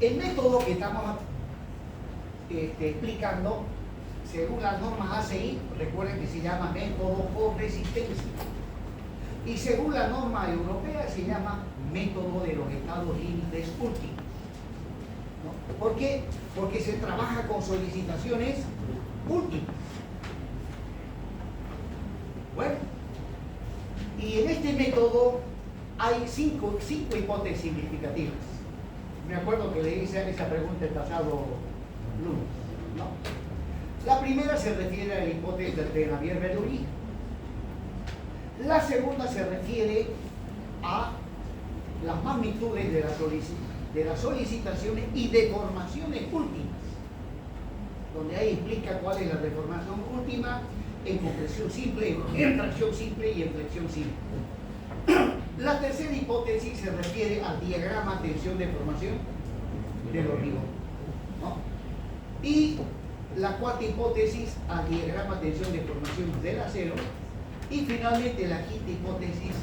El método que estamos explicando, según las normas ACI, recuerden que se llama método por resistencia. Y según la norma europea se llama método de los estados límites últimos. ¿No? ¿Por qué? Porque se trabaja con solicitaciones últimas. Bueno, y en este método hay cinco hipótesis significativas. Me acuerdo que le hice esa pregunta el pasado lunes, ¿no? La primera se refiere a la hipótesis de Navier-Bernoulli. La segunda se refiere a las magnitudes de las solicitaciones y deformaciones últimas, donde ahí explica cuál es la deformación última en compresión simple, en tracción simple y en flexión simple. La tercera hipótesis se refiere al diagrama tensión-deformación del hormigón, ¿no? Y la cuarta hipótesis al diagrama tensión-deformación del acero. Y finalmente la quinta hipótesis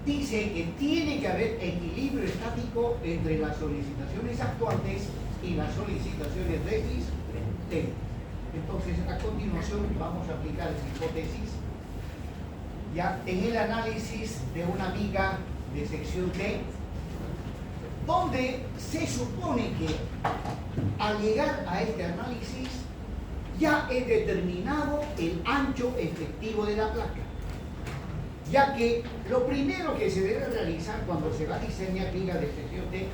dice que tiene que haber equilibrio estático entre las solicitaciones actuantes y las solicitaciones resistentes. Entonces, a continuación vamos a aplicar esa hipótesis ya en el análisis de una viga de sección T, donde se supone que al llegar a este análisis ya he determinado el ancho efectivo de la placa, ya que lo primero que se debe realizar cuando se va a diseñar viga de sección T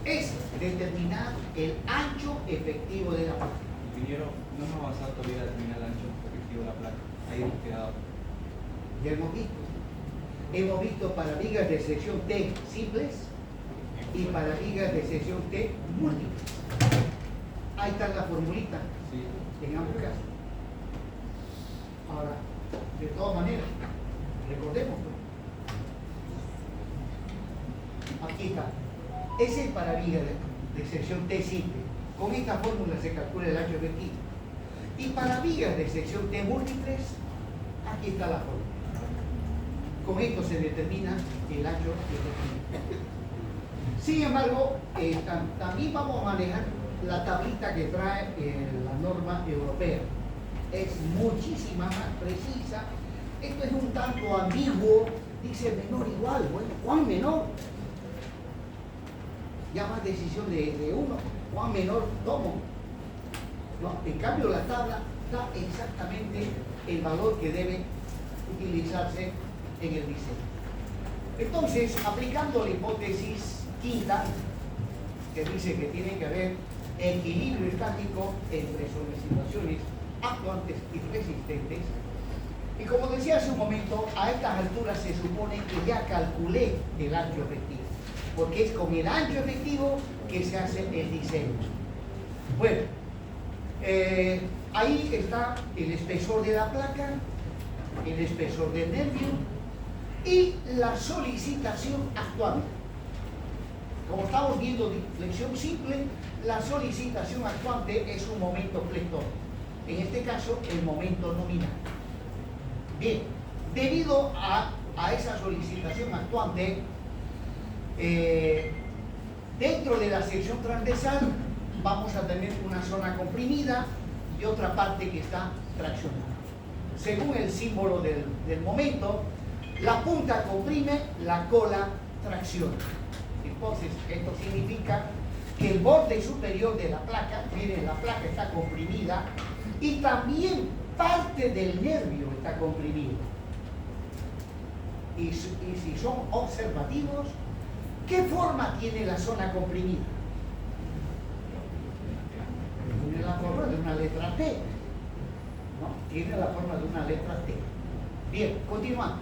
es determinar el ancho efectivo de la placa. Ingeniero, no hemos avanzado todavía a determinar el ancho efectivo de la placa. Ahí hemos quedado. Ya hemos visto. Hemos visto para vigas de sección T simples y para vigas de sección T múltiples. Ahí está la formulita. Sí. En ambos casos. Ahora, de todas maneras, recordemos, aquí está. Ese es para viga de sección T simple. Con esta fórmula se calcula el ancho efectivo. Y para vigas de sección T múltiples, aquí está la fórmula. Con esto se determina el ancho efectivo. Sin embargo, también vamos a manejar la tablita que trae la norma europea. Es muchísima más precisa. Esto es un tanto ambiguo. Dice menor igual. Bueno, ¿cuán menor? Ya más decisión de uno. ¿Cuán menor tomo? No, en cambio la tabla da exactamente el valor que debe utilizarse en el diseño. Entonces, aplicando la hipótesis quinta, que dice que tiene que haber equilibrio estático entre solicitaciones actuantes y resistentes, y como decía hace un momento, a estas alturas se supone que ya calculé el ancho efectivo, porque es con el ancho efectivo que se hace el diseño. Bueno, ahí está el espesor de la placa, el espesor del nervio y la solicitación actuante. Como estamos viendo de flexión simple, la solicitación actuante es un momento flector. En este caso, el momento nominal. Bien, debido a esa solicitación actuante, dentro de la sección transversal vamos a tener una zona comprimida y otra parte que está traccionada. Según el símbolo del momento, la punta comprime, la cola tracciona. Entonces, esto significa que el borde superior de la placa, miren, la placa está comprimida y también parte del nervio está comprimido. Y si son observativos, ¿qué forma tiene la zona comprimida? Tiene la forma de una letra T. ¿No? Tiene la forma de una letra T. Bien, continuamos.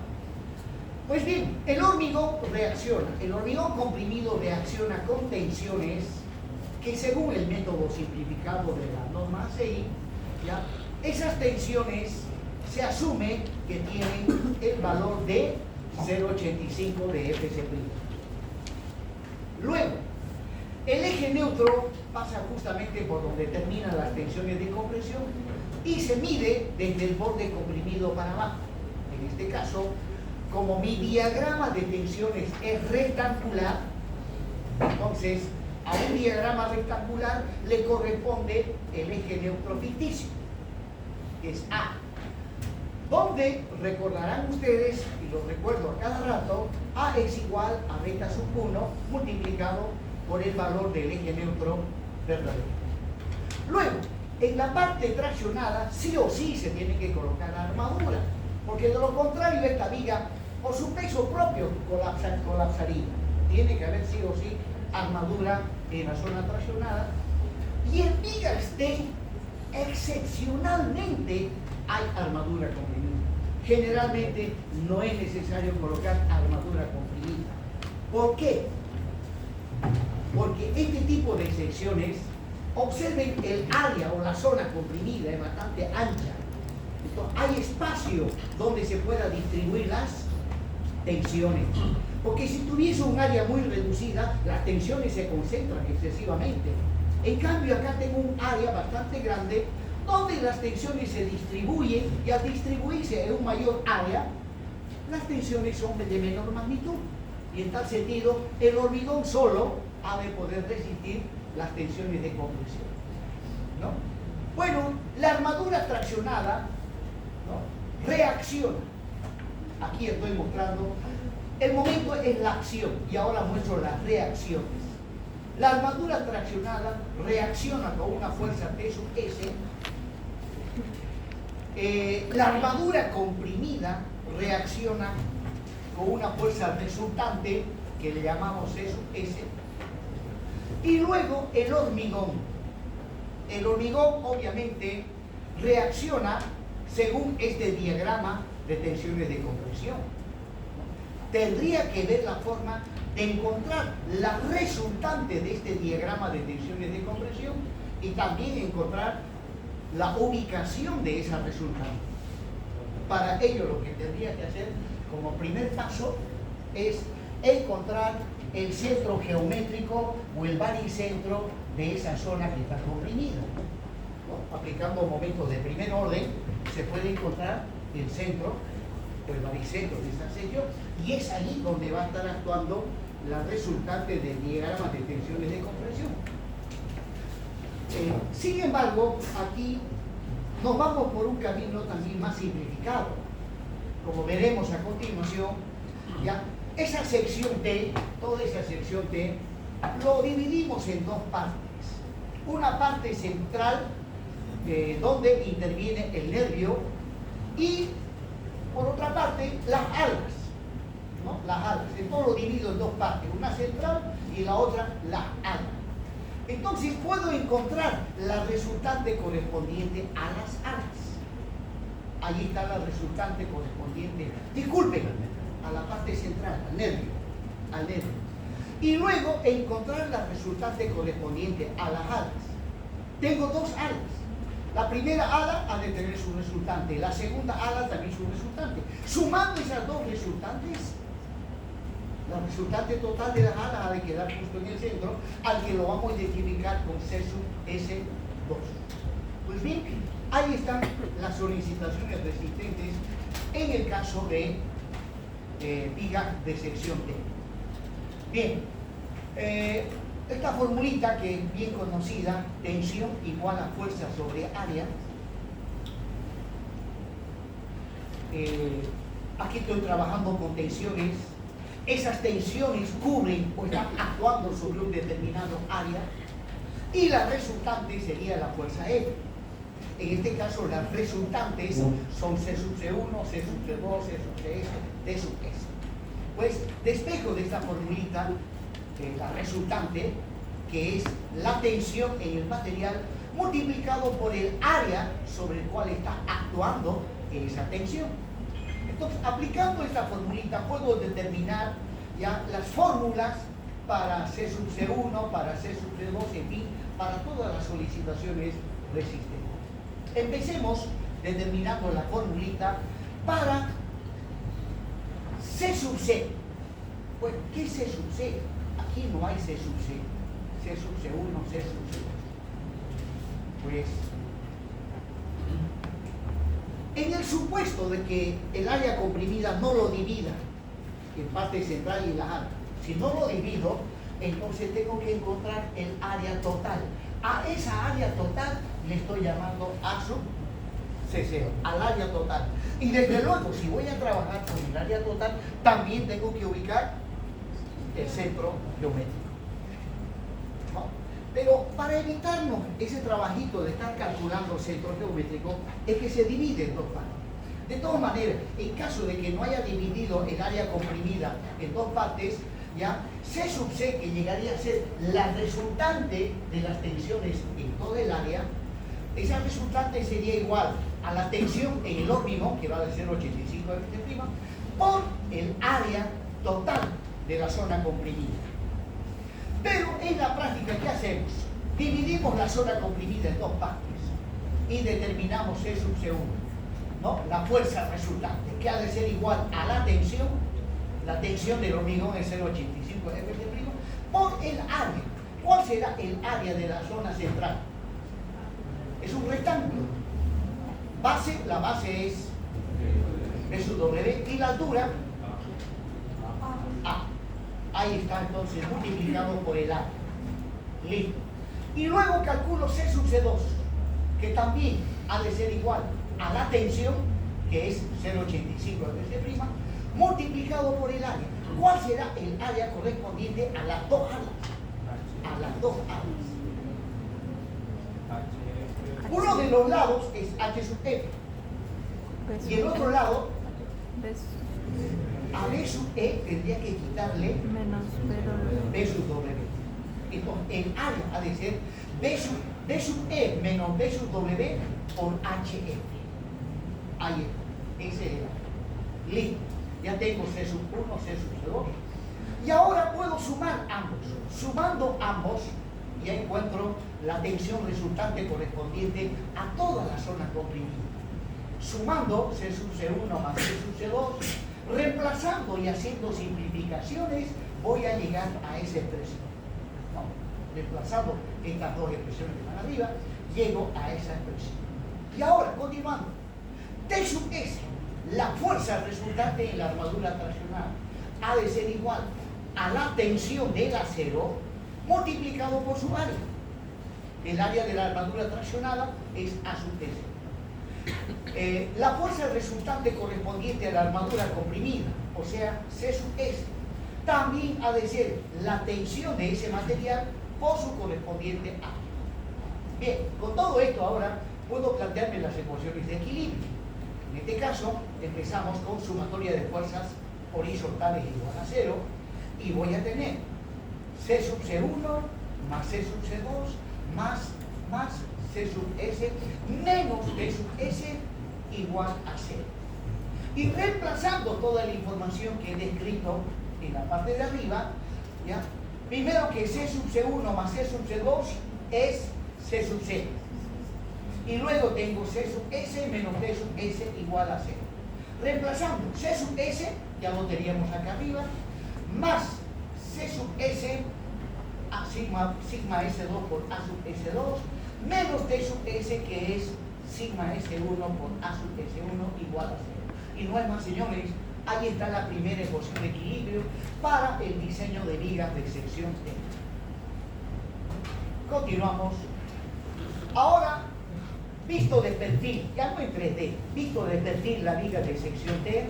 Pues bien, el hormigón reacciona. El hormigón comprimido reacciona con tensiones que, según el método simplificado de la norma ACI, ¿ya? Esas tensiones se asume que tienen el valor de 0,85 de Fc'. Luego, el eje neutro pasa justamente por donde terminan las tensiones de compresión y se mide desde el borde comprimido para abajo. En este caso, como mi diagrama de tensiones es rectangular, entonces a un diagrama rectangular le corresponde el eje neutro ficticio, que es A, donde recordarán ustedes, y lo recuerdo a cada rato, A es igual a beta sub 1 multiplicado por el valor del eje neutro verdadero. Luego, en la parte traccionada, sí o sí se tiene que colocar la armadura, porque de lo contrario esta viga, por su peso propio, colapsaría. Tiene que haber sí o sí armadura en la zona traccionada. Y en vigas T, excepcionalmente, hay armadura comprimida. Generalmente no es necesario colocar armadura comprimida. ¿Por qué? Porque este tipo de secciones, observen el área o la zona comprimida, es bastante ancha. Entonces, hay espacio donde se pueda distribuir las tensiones. Porque si tuviese un área muy reducida, las tensiones se concentran excesivamente. En cambio, acá tengo un área bastante grande donde las tensiones se distribuyen, y al distribuirse en un mayor área, las tensiones son de menor magnitud. Y en tal sentido, el hormigón solo ha de poder resistir las tensiones de compresión, ¿no? Bueno, la armadura traccionada, ¿no?, reacciona. Aquí estoy mostrando, el momento es la acción, y ahora muestro las reacciones. La armadura traccionada reacciona con una fuerza T sub S. La armadura comprimida reacciona con una fuerza resultante que le llamamos C sub S. Y luego el hormigón. El hormigón obviamente reacciona según este diagrama de tensiones de compresión. Tendría que ver la forma de encontrar la resultante de este diagrama de tensiones de compresión y también encontrar la ubicación de esa resultante. Para ello lo que tendría que hacer como primer paso es encontrar el centro geométrico o el baricentro de esa zona que está comprimida, ¿no? Aplicando momentos de primer orden, se puede encontrar el centro o el baricentro de esa sección, y es ahí donde va a estar actuando la resultante del diagrama de tensiones de compresión. Sin embargo, aquí nos vamos por un camino también más simplificado. Como veremos a continuación, ya esa sección T, toda esa sección T, lo dividimos en dos partes. Una parte central, donde interviene el nervio, y por otra parte las alas, ¿no? Las alas. Entonces lo divido en dos partes, una central y la otra las alas. Entonces puedo encontrar la resultante correspondiente a las alas. Ahí está la resultante correspondiente, disculpen, a la parte central, al nervio. Y luego encontrar la resultante correspondiente a las alas. Tengo dos alas. La primera ala ha de tener su resultante, la segunda ala también su resultante. Sumando esas dos resultantes, la resultante total de las alas ha de quedar justo en el centro, al que lo vamos a identificar con C sub S2. Pues bien, ahí están las solicitaciones resistentes en el caso de viga de sección T. Bien, esta formulita que es bien conocida, tensión igual a fuerza sobre área. Aquí estoy trabajando con tensiones. Esas tensiones cubren o están actuando sobre un determinado área, y la resultante sería la fuerza F. En este caso las resultantes son C sub C1, C sub C2, C sub CS, D sub S. Pues despejo de esta formulita la resultante, que es la tensión en el material multiplicado por el área sobre el cual está actuando esa tensión. Entonces, aplicando esta formulita, puedo determinar ya las fórmulas para C sub C1, para C sub C2, en fin, para todas las solicitaciones resistentes. Empecemos determinando la formulita para C sub C. Bueno, ¿qué es C sub C? Aquí no hay C sub C. C sub C1, C sub C2. Pues, en el supuesto de que el área comprimida no lo divida en parte central y la ala, si no lo divido, entonces tengo que encontrar el área total. A esa área total le estoy llamando A sub C0, al área total. Y desde luego, si voy a trabajar con el área total, también tengo que ubicar el centro geométrico, ¿no? Pero para evitarnos ese trabajito de estar calculando el centro geométrico, es que se divide en dos partes. De todas maneras, en caso de que no haya dividido el área comprimida en dos partes, ya C sub C, que llegaría a ser la resultante de las tensiones en todo el área, esa resultante sería igual a la tensión en el óptimo, que va a ser 85 Fc', por el área total de la zona comprimida. Pero en la práctica, ¿qué hacemos? Dividimos la zona comprimida en dos partes y determinamos C sub C1, ¿no? La fuerza resultante, que ha de ser igual a la tensión del hormigón es 0,85 Fc', por el área. ¿Cuál será el área de la zona central? Es un rectángulo. La base es B sub W y la altura A. Ahí está entonces multiplicado por el área. Listo. Y luego calculo C sub C2, que también ha de ser igual a la tensión, que es 0,85 Fc', multiplicado por el área. ¿Cuál será el área correspondiente a las dos alas? A las dos alas. Uno de los lados es H sub F y el otro lado a B sub E tendría que quitarle B sub W. Entonces el área ha de ser B sub E menos B sub W por HF. Ahí está, ese es el área. Listo, ya tengo C sub 1, C sub 2 y ahora puedo sumar ambos. Sumando ambos ya encuentro la tensión resultante correspondiente a toda la zona comprimida. Sumando C sub C1 más C sub C2, reemplazando y haciendo simplificaciones, voy a llegar a esa expresión. ¿No? Reemplazando estas dos expresiones que van arriba, llego a esa expresión. Y ahora, continuando, T sub S, la fuerza resultante en la armadura traccionada, ha de ser igual a la tensión del acero multiplicado por su área. El área de la armadura traccionada es A sub S. La fuerza resultante correspondiente a la armadura comprimida, o sea, C sub S, también ha de ser la tensión de ese material por su correspondiente área. Bien, con todo esto ahora puedo plantearme las ecuaciones de equilibrio. En este caso, empezamos con sumatoria de fuerzas horizontales igual a 0 y voy a tener C sub C1 más C sub C2 más C sub S menos D sub S igual a 0. Y reemplazando toda la información que he descrito en la parte de arriba, ¿ya? Primero que C sub C1 más C sub C2 es C sub C. Y luego tengo C sub S menos D sub S igual a 0. Reemplazando C sub S, ya lo teníamos acá arriba, más C sub S a sigma S2 por A sub S2 menos D sub S, que es sigma S1 por A sub S1 igual a 0. Y no es más, señores, ahí está la primera ecuación de equilibrio para el diseño de vigas de sección T. Continuamos. Ahora, visto de perfil, ya no en 3D, visto de perfil la viga de sección T,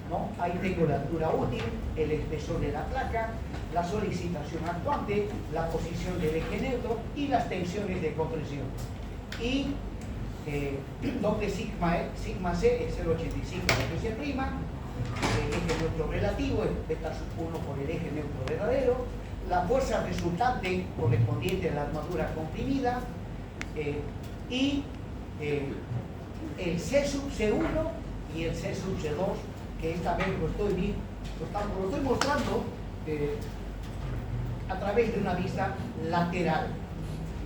¿no? Ahí tengo la altura útil, el espesor de la placa, la solicitación actuante, la posición del eje neutro y las tensiones de compresión. Y donde sigma C es 0,85 Fc', el eje neutro relativo es beta sub 1 por el eje neutro verdadero, la fuerza resultante correspondiente a la armadura comprimida y el C sub C1 y el C sub C2, que esta vez lo estoy mostrando a través de una vista lateral.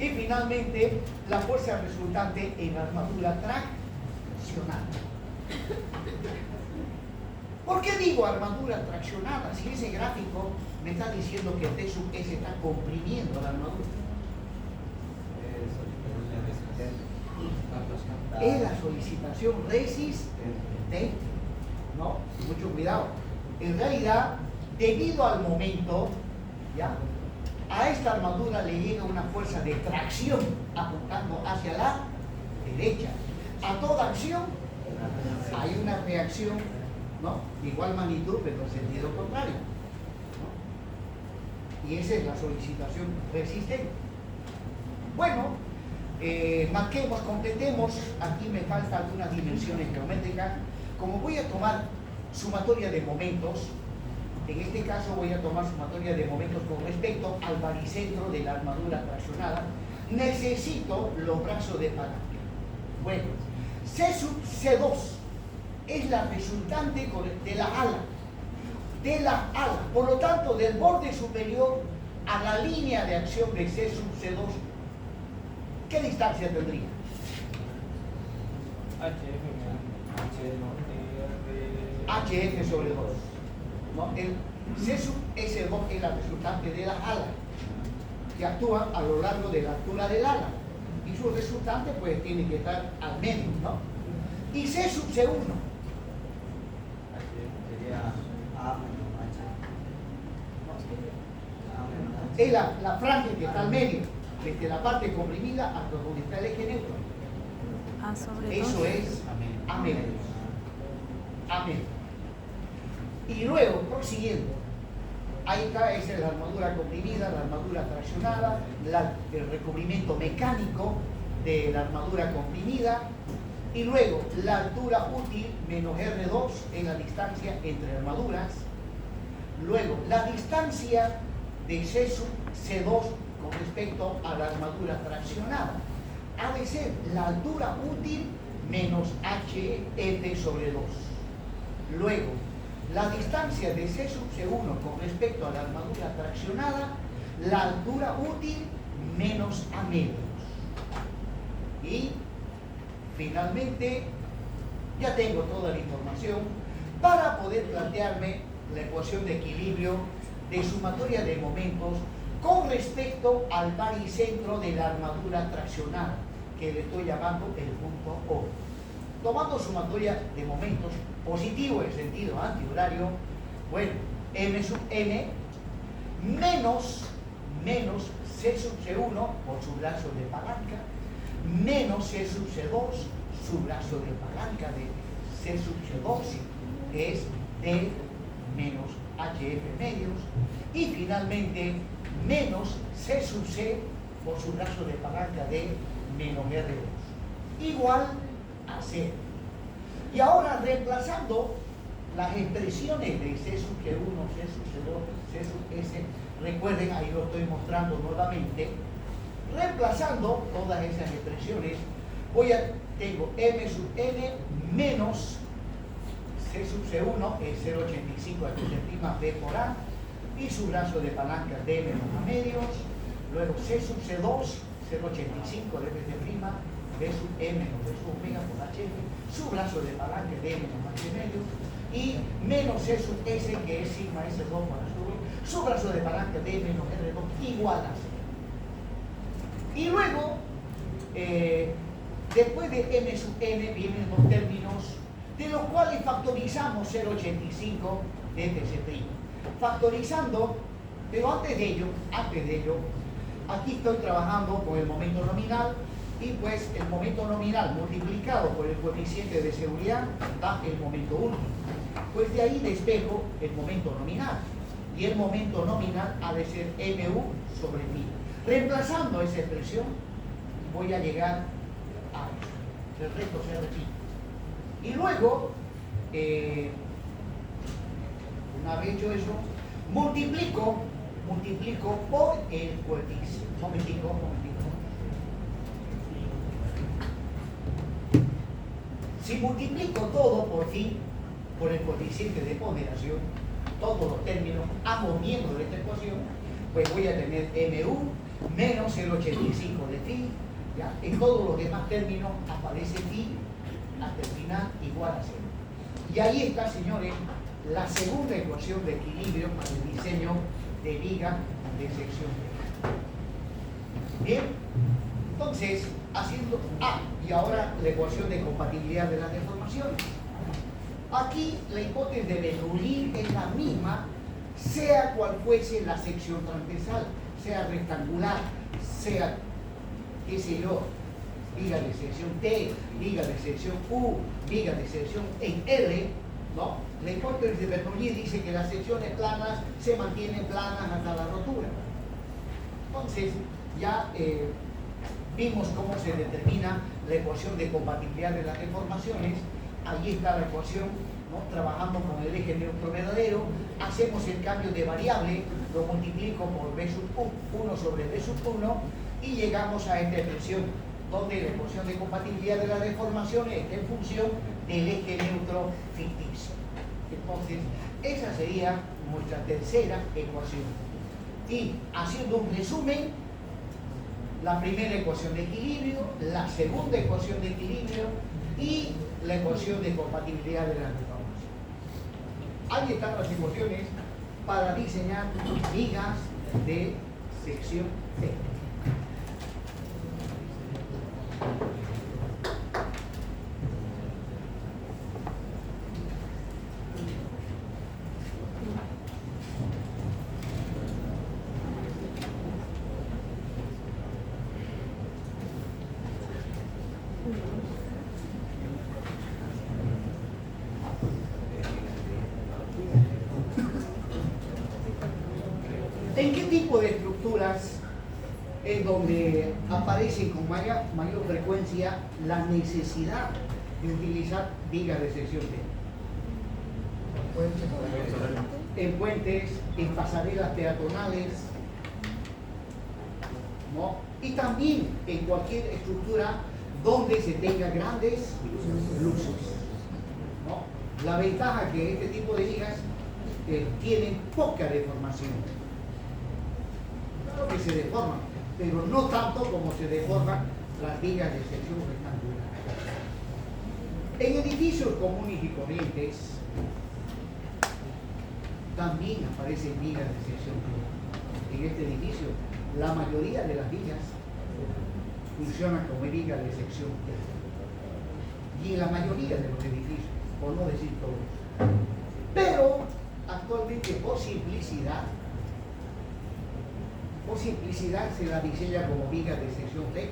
Y finalmente, la fuerza resultante en la armadura traccionada. ¿Por qué digo armadura traccionada? Si ese gráfico me está diciendo que T sub S está comprimiendo la armadura. Es la solicitación resistente. No, mucho cuidado. En realidad, debido al momento, ¿ya? a esta armadura le llega una fuerza de tracción apuntando hacia la derecha. A toda acción hay una reacción, ¿no?, de igual magnitud, pero en sentido contrario, ¿no? Y esa es la solicitación resistente. Bueno, marquemos, completemos. Aquí me faltan algunas dimensiones geométricas. Como voy a tomar sumatoria de momentos, en este caso voy a tomar sumatoria de momentos con respecto al baricentro de la armadura traccionada, necesito los brazos de palanca. Bueno, C sub C2 es la resultante de la ala. Por lo tanto, del borde superior a la línea de acción de C sub C2, ¿qué distancia tendría? HF sobre 2. ¿No? El C sub S2 es la resultante de las alas que actúan a lo largo de la altura del ala. Y su resultante pues tiene que estar al medio, ¿no? Y C sub C1 sería A menos H. es la franja que está al medio, desde la parte comprimida hasta donde está el eje neutro. A sobre Eso 2. es A menos. A menos. Y luego, prosiguiendo, ahí está, esa es la armadura comprimida, la armadura traccionada, el recubrimiento mecánico de la armadura comprimida, y luego la altura útil menos R2 en la distancia entre armaduras. Luego, la distancia de C sub C2 con respecto a la armadura traccionada ha de ser la altura útil menos HF sobre 2. Luego, la distancia de C sub C1 con respecto a la armadura traccionada, la altura útil menos A medios. Y finalmente, ya tengo toda la información para poder plantearme la ecuación de equilibrio de sumatoria de momentos con respecto al baricentro de la armadura traccionada, que le estoy llamando el punto O. Tomando sumatoria de momentos positivo en sentido antihorario, bueno, M sub N menos C sub C1 por su brazo de palanca, menos C sub C2, su brazo de palanca de C sub C2, que es D menos HF medios, y finalmente menos C sub C por su brazo de palanca de menos R2, igual a 0. Y ahora, reemplazando las expresiones de C sub G1, C sub C2, C sub S, recuerden, ahí lo estoy mostrando nuevamente, reemplazando todas esas expresiones, tengo M sub N menos C sub C1 es 0,85 a B por A, y su brazo de palanca D menos A medios, luego C sub C2, 0,85 de B sub E menos B sub omega por HF, su brazo de palanca D menos H medios, y menos C sub S, que es sigma S2 por su brazo de palanca D menos R2 igual a 0. Y luego, después de M sub N vienen dos términos de los cuales factorizamos 0,85 de TC'. Factorizando, pero antes de ello, aquí estoy trabajando con el momento nominal, y pues el momento nominal multiplicado por el coeficiente de seguridad da el momento último. Pues de ahí despejo el momento nominal, y el momento nominal ha de ser MU sobre pi. Reemplazando esa expresión, voy a llegar a esto. El resto se repite. Y luego, una vez hecho eso, multiplico por el coeficiente. Momentico. Si multiplico todo por fin, por el coeficiente de ponderación, todos los términos, ambos miembros de esta ecuación, pues voy a tener MU menos 0,85 de phi, ¿ya? En todos los demás términos aparece phi hasta el final igual a 0. Y ahí está, señores, la segunda ecuación de equilibrio para el diseño de viga de sección. Bien, entonces, haciendo y ahora la ecuación de compatibilidad de las deformaciones. Aquí la hipótesis de Bernoulli es la misma, sea cual fuese la sección transversal, sea rectangular, sea, qué sé yo, viga de sección T, viga de sección U, viga de sección en R, ¿no? La hipótesis de Bernoulli dice que las secciones planas se mantienen planas hasta la rotura. Entonces, ya vimos cómo se determina la ecuación de compatibilidad de las deformaciones. Allí está la ecuación, ¿no? Trabajando con el eje neutro verdadero, hacemos el cambio de variable, lo multiplico por B sub 1 sobre B sub 1 y llegamos a esta expresión donde la ecuación de compatibilidad de las deformaciones está en función del eje neutro ficticio. Entonces, esa sería nuestra tercera ecuación. Y haciendo un resumen, la primera ecuación de equilibrio, la segunda ecuación de equilibrio y la ecuación de compatibilidad de las deformaciones. Ahí están las ecuaciones para diseñar vigas de sección T. ¿En qué tipo de estructuras es donde aparece con mayor frecuencia la necesidad de utilizar vigas de sección T? En puentes, en pasarelas peatonales, ¿no? Y también en cualquier estructura donde se tenga grandes luces, ¿no? La ventaja que este tipo de vigas tienen poca deformación. Claro que se deforman, pero no tanto como se deforman las vigas de sección rectangular. En edificios comunes y corrientes también aparecen vigas de sección T. En este edificio, la mayoría de las vigas funcionan como vigas de sección T. Y en la mayoría de los edificios, por no decir todos. Pero actualmente, por simplicidad se la diseña como viga de sección T.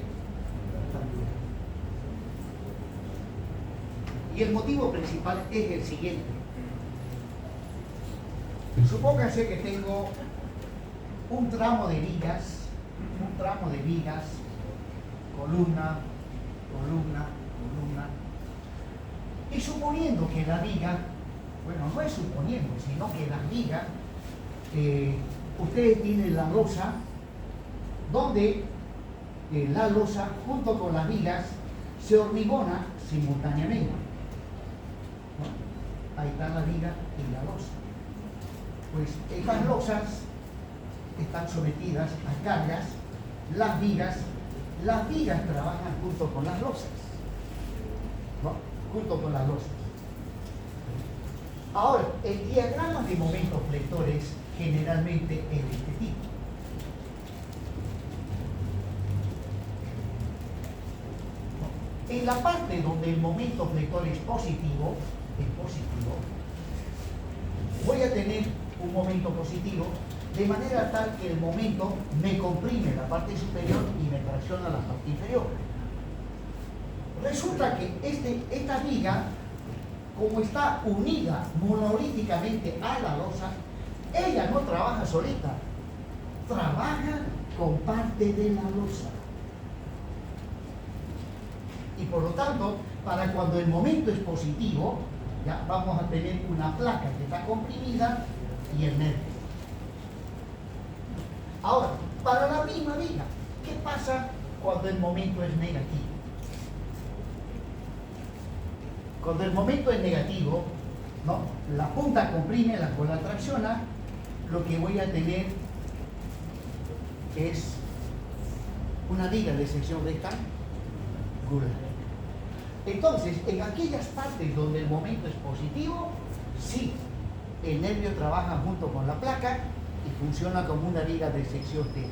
Y el motivo principal es el siguiente. Supóngase que tengo un tramo de vigas, columna, columna, columna, y suponiendo que la viga, bueno, no es suponiendo, sino que la viga, ustedes tienen la losa, donde la losa junto con las vigas se hormigona simultáneamente, ¿no? Ahí está la viga y la losa. Pues estas losas están sometidas a cargas, las vigas trabajan junto con las losas, ¿no? Junto con las losas. Ahora, el diagrama de momentos flectores generalmente es de este tipo. En la parte donde el momento flector es positivo, voy a tener un momento positivo de manera tal que el momento me comprime la parte superior y me tracciona la parte inferior. Resulta que esta viga, como está unida monolíticamente a la losa, ella no trabaja solita, trabaja con parte de la losa. Y por lo tanto, para cuando el momento es positivo, ya vamos a tener una placa que está comprimida y el nervio. Ahora, para la misma viga, ¿qué pasa cuando el momento es negativo? Cuando el momento es negativo, ¿no? La punta comprime, la cola tracciona, lo que voy a tener es una viga de sección rectangular. Entonces, en aquellas partes donde el momento es positivo, sí, el nervio trabaja junto con la placa y funciona como una viga de sección T.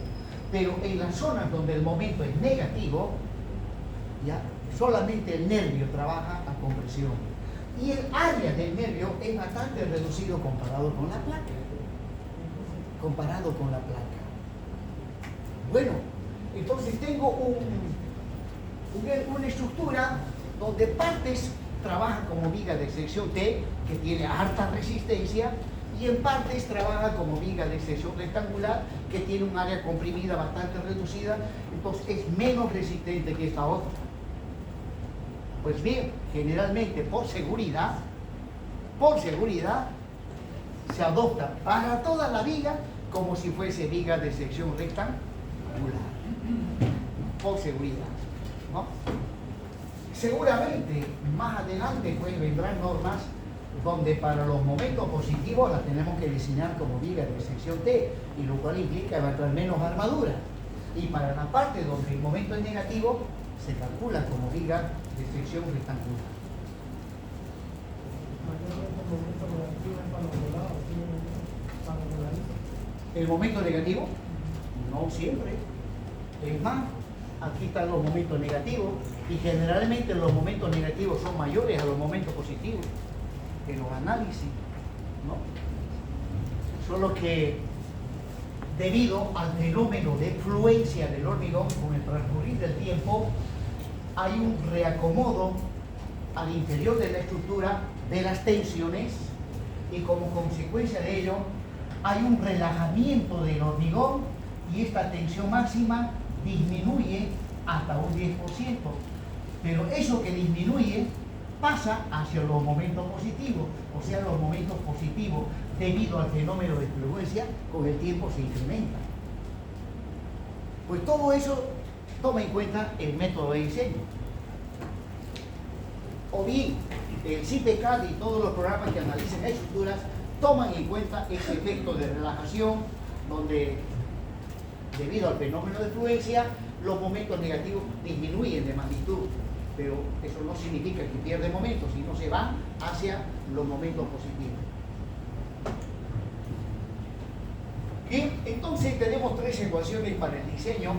Pero en las zonas donde el momento es negativo, ya solamente el nervio trabaja a compresión. Y el área del nervio es bastante reducido comparado con la placa. Bueno, entonces tengo una estructura donde partes trabajan como viga de sección T, que tiene harta resistencia, y en partes trabaja como viga de sección rectangular, que tiene un área comprimida bastante reducida, entonces es menos resistente que esta otra. Pues bien, generalmente por seguridad, se adopta para toda la viga como si fuese viga de sección rectangular, por seguridad, ¿no? Seguramente más adelante pues vendrán normas donde para los momentos positivos las tenemos que diseñar como viga de sección T, y lo cual implica evacuar menos armadura. Y para la parte donde el momento es negativo, se calcula como viga de sección rectangular. ¿El momento negativo? No siempre. Es más, aquí están los momentos negativos, y generalmente los momentos negativos son mayores a los momentos positivos en los análisis, ¿no? Solo que debido al fenómeno de fluencia del hormigón con el transcurrir del tiempo, hay un reacomodo al interior de la estructura de las tensiones, y como consecuencia de ello hay un relajamiento del hormigón, y esta tensión máxima disminuye hasta un 10%, pero eso que disminuye pasa hacia los momentos positivos, o sea, los momentos positivos debido al fenómeno de fluencia con el tiempo se incrementa. Pues todo eso toma en cuenta el método de diseño. O bien, el CIPECAD y todos los programas que analicen estructuras toman en cuenta ese efecto de relajación, donde debido al fenómeno de fluencia los momentos negativos disminuyen de magnitud, pero eso no significa que pierde momentos, sino se van hacia los momentos positivos. Bien, entonces tenemos tres ecuaciones para el diseño.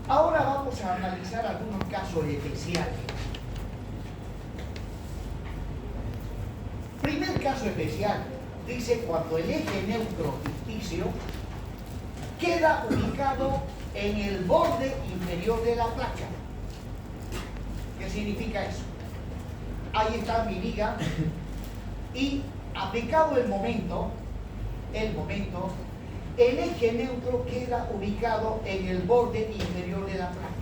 Ahora vamos a analizar algunos casos especiales. Primer caso especial, dice cuando el eje neutro ficticio queda ubicado en el borde inferior de la placa. ¿Qué significa eso? Ahí está mi viga, y aplicado el momento, el eje neutro queda ubicado en el borde inferior de la placa,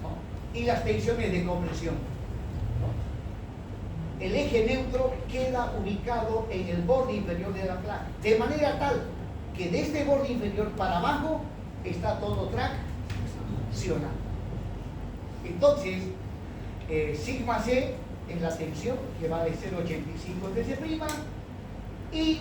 ¿no? Y las tensiones de compresión, ¿no? El eje neutro queda ubicado en el borde inferior de la placa, de manera tal que de este borde inferior para abajo está todo traccionado. Entonces, sigma C es la tensión, que vale 0,85 en DC', y